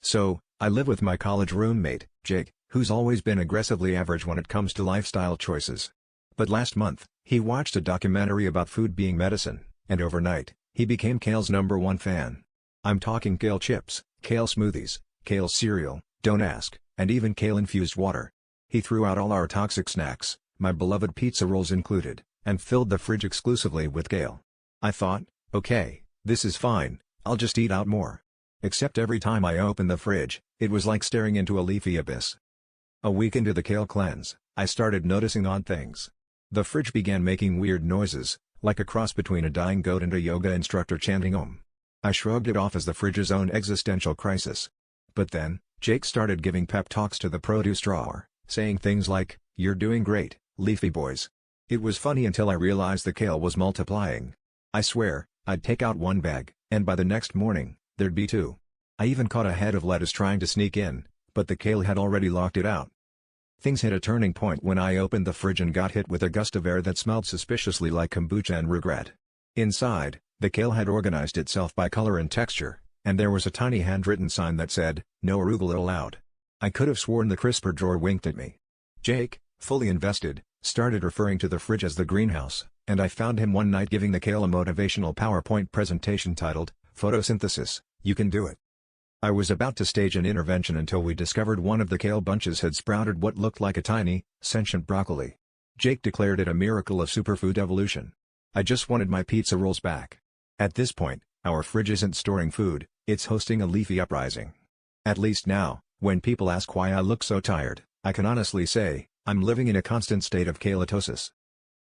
So, I live with my college roommate, Jake, who's always been aggressively average when it comes to lifestyle choices. But last month, he watched a documentary about food being medicine, and overnight, he became Kale's #1 fan. I'm talking kale chips, kale smoothies, kale cereal, don't ask, and even kale-infused water. He threw out all our toxic snacks, my beloved pizza rolls included, and filled the fridge exclusively with kale. I thought, okay, this is fine, I'll just eat out more. Except every time I opened the fridge, it was like staring into a leafy abyss. A week into the kale cleanse, I started noticing odd things. The fridge began making weird noises, like a cross between a dying goat and a yoga instructor chanting Om. I shrugged it off as the fridge's own existential crisis. But then, Jake started giving pep talks to the produce drawer, saying things like, "You're doing great, leafy boys." It was funny until I realized the kale was multiplying. I swear, I'd take out one bag, and by the next morning, there'd be two. I even caught a head of lettuce trying to sneak in, but the kale had already locked it out. Things hit a turning point when I opened the fridge and got hit with a gust of air that smelled suspiciously like kombucha and regret. Inside, the kale had organized itself by color and texture, and there was a tiny handwritten sign that said, "No arugula allowed." I could have sworn the crisper drawer winked at me. Jake, fully invested, started referring to the fridge as the greenhouse, and I found him one night giving the kale a motivational PowerPoint presentation titled, "Photosynthesis, you can do it." I was about to stage an intervention until we discovered one of the kale bunches had sprouted what looked like a tiny, sentient broccoli. Jake declared it a miracle of superfood evolution. I just wanted my pizza rolls back. At this point, our fridge isn't storing food, it's hosting a leafy uprising. At least now, when people ask why I look so tired, I can honestly say, I'm living in a constant state of kaletosis.